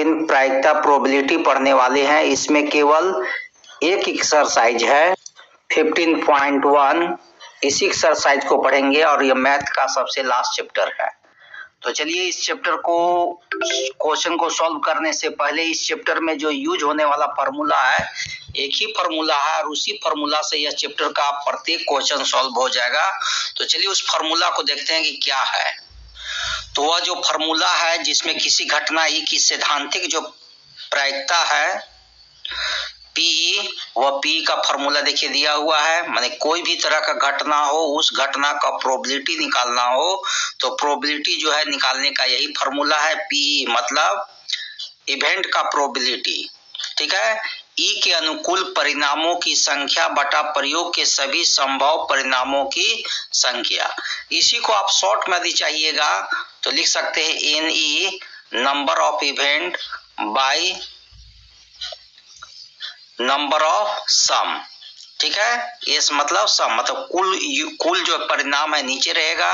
3 प्रायिकता प्रोबेबिलिटी पढ़ने वाले हैं। इसमें केवल एक एक्सरसाइज है 15.1, इसी एक्सरसाइज को पढ़ेंगे और यह मैथ का सबसे लास्ट चैप्टर है। तो चलिए इस चैप्टर को क्वेश्चन को सॉल्व करने से पहले इस चैप्टर में जो यूज होने वाला फार्मूला है एक ही फार्मूला है और उसी फार्मूला से यह चैप्टर का प्रत्येक क्वेश्चन सॉल्व हो जाएगा। तो चलिए उस फार्मूला को देखते हैं कि क्या है। तो वह जो फार्मूला है जिसमें किसी घटना ई की सैद्धांतिक जो प्रायिकता है पी, वह पी का फार्मूला देखिए दिया हुआ है। माने कोई भी तरह का घटना हो उस घटना का प्रोबेबिलिटी निकालना हो तो प्रोबेबिलिटी जो है निकालने का यही फार्मूला है। पी मतलब इवेंट का प्रोबेबिलिटी, ठीक है। ई के अनुकूल परिणामों की संख्या बटा प्रयोग के सभी संभव परिणामों की संख्या। इसी को आप शॉर्ट में यदि चाहिएगा तो लिख सकते हैं N E number of event by number of sum, ठीक है। एस मतलब सम मतलब कुल जो परिणाम है नीचे रहेगा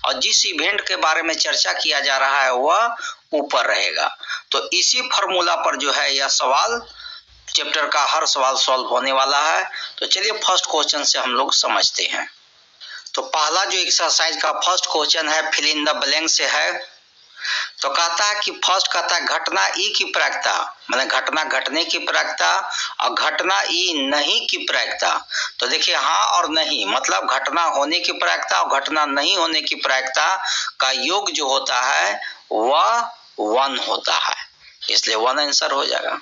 और जिस इवेंट के बारे में चर्चा किया जा रहा है वह ऊपर रहेगा। तो इसी फार्मूला पर जो है यह सवाल चैप्टर का हर सवाल सॉल्व होने वाला है। तो चलिए फर्स्ट क्वेश्चन से हम लोग समझते हैं। तो पहला जो एक्सरसाइज का फर्स्ट क्वेश्चन है फिल इन द ब्लैंक से है। तो कहता है कि फर्स्ट कहता है घटना ई की प्रायिकता, माने घटना घटने की प्रायिकता और घटना ई नहीं की प्रायिकता। तो देखिए हाँ और नहीं मतलब घटना होने की प्रायिकता और घटना नहीं होने की प्रायिकता का योग जो होता है वह 1 होता है, इसलिए 1 आंसर हो जाएगा।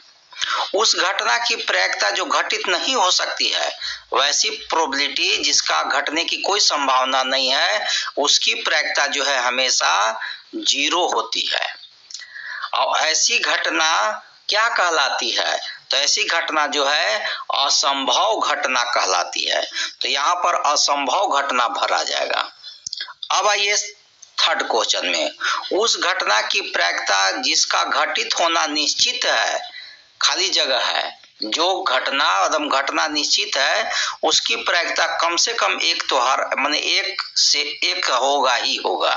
उस घटना की प्रायिकता जो घटित नहीं हो सकती है वैसी प्रोबेबिलिटी जिसका घटने की कोई संभावना नहीं है उसकी प्रायिकता जो है हमेशा 0 होती है। और ऐसी घटना क्या कहलाती है? तो ऐसी घटना जो है असंभव घटना कहलाती है। तो यहाँ पर असंभव घटना भरा जाएगा। अब आइए थर्ड क्वेश्चन में, उस घटना की प्रायिकता जिसका घटित होना निश्चित है, खाली जगह है, जो घटना एकदम घटना निश्चित है उसकी प्रायिकता कम से कम एक तो हर माने एक से एक होगा ही होगा,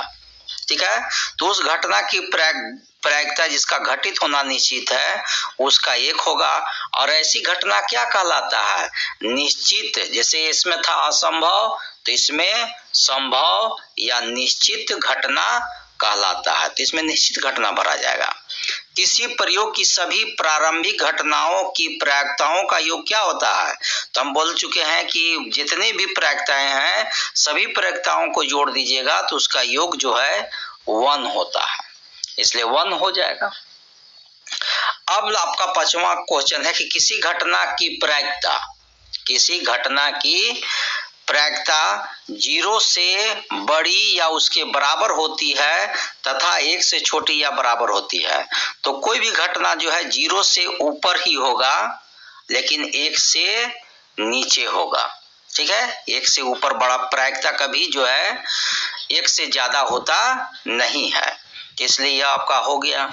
ठीक है। तो उस घटना की प्रायिकता जिसका घटित होना निश्चित है उसका 1 होगा। और ऐसी घटना क्या कहलाता है? निश्चित। जैसे इसमें था असंभव तो इसमें संभव या निश्चित घटना कहलाता है। तो इसमें निश्चित घटना भरा जाएगा। किसी प्रयोग की सभी प्रारंभिक घटनाओं की प्रायिकताओं का योग क्या होता है? तो हम बोल चुके हैं कि जितनी भी प्रायिकताएं हैं सभी प्रायिकताओं को जोड़ दीजिएगा तो उसका योग जो है 1 होता है, इसलिए 1 हो जाएगा। अब आपका 5वां क्वेश्चन है कि किसी घटना की प्रायिकता 0 से बड़ी या उसके बराबर होती है तथा 1 से छोटी या बराबर होती है। तो कोई भी घटना जो है 0 से ऊपर ही होगा लेकिन 1 से नीचे होगा, ठीक है। 1 से ऊपर बड़ा प्रायिकता कभी जो है 1 से ज्यादा होता नहीं है, इसलिए यह आपका हो गया।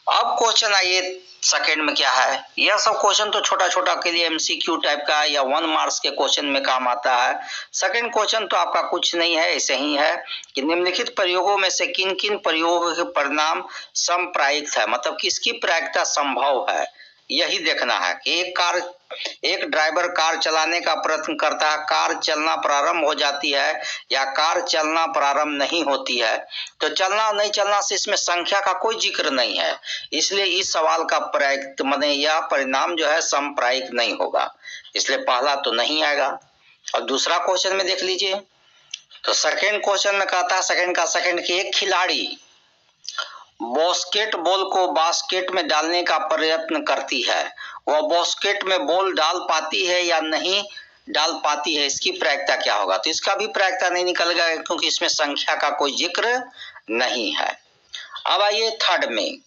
अब क्वेश्चन आइए सेकंड में क्या है। यह सब क्वेश्चन तो छोटा छोटा के लिए एमसीक्यू टाइप का या 1 मार्क्स के क्वेश्चन में काम आता है। सेकंड क्वेश्चन तो आपका कुछ नहीं है, ऐसे ही है कि निम्नलिखित प्रयोगों में से किन किन प्रयोगों के परिणाम समप्रायिक है, मतलब किसकी प्रायिकता संभव है यही देखना है। कि एक ड्राइवर कार चलाने का प्रयत्न करता है, कार चलना प्रारंभ हो जाती है या कार चलना प्रारंभ नहीं होती है। तो चलना और नहीं चलना से इसमें संख्या का कोई जिक्र नहीं है, इसलिए इस सवाल का प्रायिक माने यह परिणाम जो है समप्रायिक नहीं होगा, इसलिए पहला तो नहीं आएगा। और दूसरा क्वेश्चन में देख लीजिए। तो सेकंड क्वेश्चन में कहता है सेकंड कि एक खिलाड़ी बास्केटबॉल को बास्केट में डालने का प्रयत्न करती है, वह बास्केट में बॉल डाल पाती है या नहीं डाल पाती है, इसकी प्रायिकता क्या होगा? तो इसका भी प्रायिकता नहीं निकलेगा क्योंकि इसमें संख्या का कोई जिक्र नहीं है। अब आइए थर्ड में,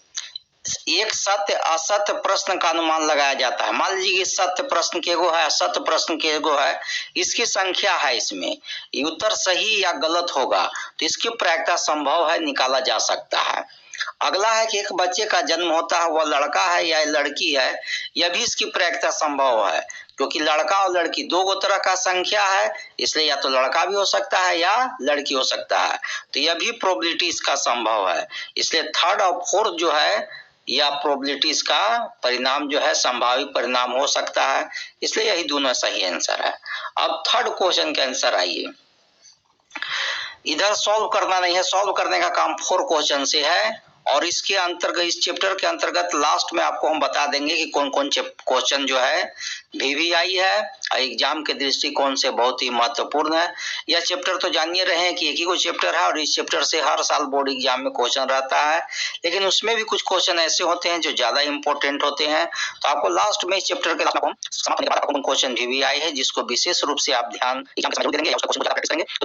एक सत्य असत्य प्रश्न का अनुमान लगाया जाता है। मान लीजिए सत्य प्रश्न के गो है, असत्य प्रश्न के गो है, इसकी संख्या है, इसमें उत्तर सही या गलत होगा तो इसकी प्रायिकता संभव है, निकाला जा सकता है। अगला है कि एक बच्चे का जन्म होता है, वह लड़का है या लड़की है, यह भी इसकी प्रायिकता संभव है क्योंकि लड़का और लड़की दो तरह का संख्या है, इसलिए या तो लड़का भी हो सकता है या लड़की हो सकता है। तो यह भी प्रोबेबिलिटी इसका संभव है, इसलिए थर्ड और फोर्थ जो है या प्रोबेबिलिटीज का परिणाम जो है संभावित परिणाम हो सकता है, इसलिए यही दोनों सही आंसर है। अब थर्ड क्वेश्चन के आंसर आइए। इधर सॉल्व करना नहीं है, सॉल्व करने का काम 4 क्वेश्चन से है और इसके अंतर्गत, इस चैप्टर के अंतर्गत लास्ट में आपको हम बता देंगे कि कौन कौन क्वेश्चन जो है VVI है, एग्जाम के दृष्टिकोण से बहुत ही महत्वपूर्ण है। यह चैप्टर तो जानिए रहे हैं कि एक ही को चैप्टर है और इस चैप्टर से हर साल बोर्ड एग्जाम में क्वेश्चन रहता है, लेकिन उसमें भी कुछ क्वेश्चन ऐसे होते हैं जो ज्यादा इंपॉर्टेंट होते हैं। तो आपको लास्ट में इस चैप्टर के क्वेश्चन VVI है जिसको विशेष रूप से आप ध्यान देंगे, तो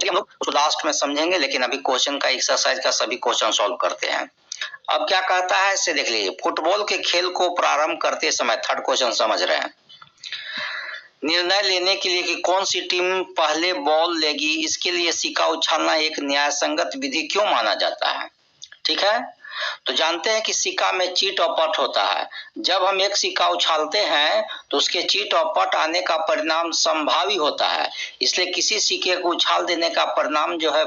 हम लोग उसको लास्ट में समझेंगे, लेकिन अभी क्वेश्चन का एक्सरसाइज का सभी क्वेश्चन सॉल्व करते हैं। अब क्या कहता है इसे देख लीजिए। फुटबॉल के खेल को प्रारंभ करते समय, थर्ड क्वेश्चन समझ रहे हैं, निर्णय लेने के लिए कि कौन सी टीम पहले बॉल लेगी, इसके लिए सिक्का उछालना एक न्यायसंगत विधि क्यों माना जाता है। ठीक है, तो जानते हैं कि सिक्का में चीट और पट होता है। जब हम एक सिक्का उछालते हैं तो उसके चीट और पट आने का परिणाम संभावी होता है, इसलिए किसी सिक्के को उछाल देने का परिणाम जो है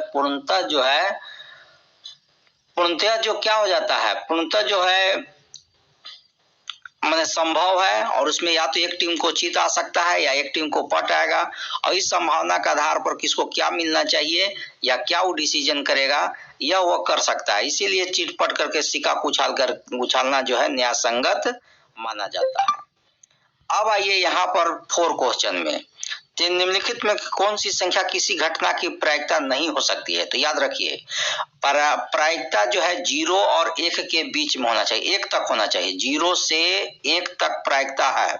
पूर्णतः जो क्या हो जाता है, पूर्णतः जो है माने संभव है, और उसमें या तो एक टीम को चीत आ सकता है या एक टीम को पट आएगा, और इस संभावना के आधार पर किसको क्या मिलना चाहिए या क्या वो डिसीजन करेगा यह वो कर सकता है। इसीलिए चीट पट करके सिक्का को उछालना जो है न्यायसंगत माना जाता है। अब आइए यहाँ पर 4 क्वेश्चन में, निम्नलिखित में कौन सी संख्या किसी घटना की प्रायिकता नहीं हो सकती है। तो याद रखिए, प्रायिकता जो है 0 और 1 के बीच में होना चाहिए, 1 तक होना चाहिए। 0 से 1 तक प्रायिकता है,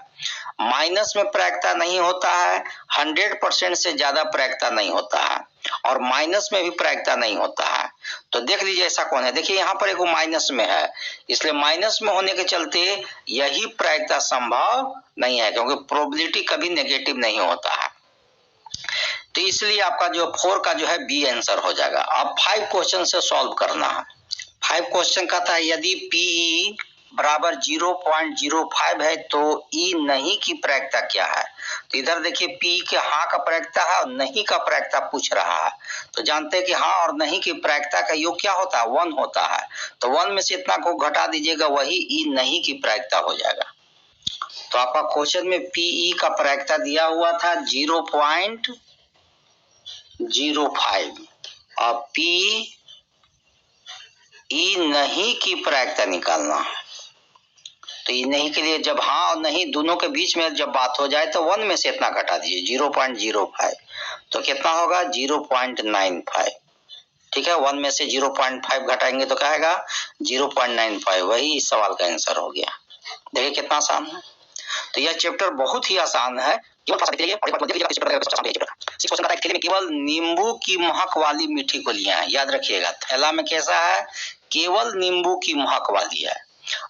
माइनस में प्रायिकता नहीं होता है, 100% से ज्यादा प्रायिकता नहीं होता है, और माइनस में भी प्रायिकता नहीं होता है। तो देख लीजिए ऐसा कौन है। देखिए यहाँ पर एक माइनस में है, इसलिए माइनस में होने के चलते यही प्रायिकता संभव नहीं है, क्योंकि प्रोबेबिलिटी कभी नेगेटिव नहीं होता है। तो इसलिए आपका जो 4 का जो है बी आंसर हो जाएगा। अब 5 क्वेश्चन से सॉल्व करना है। 5 क्वेश्चन का था, यदि PE बराबर 0.05 है तो E नहीं की प्रायिकता क्या है। तो इधर देखिए PE के हाँ का प्रायिकता है और नहीं का प्रायिकता पूछ रहा है। तो जानते हैं कि हाँ और नहीं की प्रायिकता का योग क्या होता है, 1 होता है। तो 1 में से इतना को घटा दीजिएगा, वही E नहीं की प्रायिकता हो जाएगा। तो आपका क्वेश्चन में PE का प्रायिकता दिया हुआ था 0.05 और PE नहीं की प्रायिकता निकालना है। तो ये नहीं के लिए जब हाँ और नहीं दोनों के बीच में जब बात हो जाए तो 1 में से इतना घटा दीजिए, 0.05, तो कितना होगा 0.95। ठीक है, 1 में से 0.5 घटाएंगे तो क्या आएगा 0.95, वही इस सवाल का आंसर हो गया। देखिए कितना आसान है। तो यह चैप्टर बहुत ही आसान है। केवल नींबू की महक वाली मीठी गोलियां हैं, याद रखिएगा। थैला में कैसा है, केवल नींबू की महक वाली है।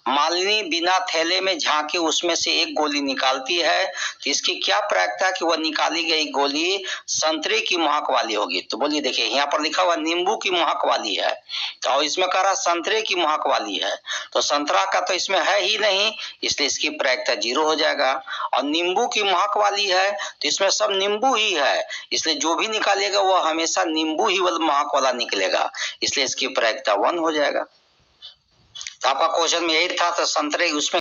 मालिनी बिना थैले में झांके उसमें से एक गोली निकालती है, तो इसकी क्या प्रायिकता कि वह निकाली गई गोली संतरे की महक वाली होगी। तो बोलिए, देखिए यहाँ पर लिखा हुआ नींबू की महक वाली है, तो इसमें कह रहा संतरे की महक वाली है, तो संतरा का तो इसमें है ही नहीं, इसलिए इसकी प्रायिकता 0 हो जाएगा। और नींबू की महक वाली है तो इसमें सब नींबू ही है, इसलिए जो भी निकालेगा वह हमेशा नींबू ही वाला महक वाला निकलेगा, इसलिए इसकी प्रायिकता 1 हो जाएगा। आपका क्वेश्चन में यही था, तो संतरे उसमें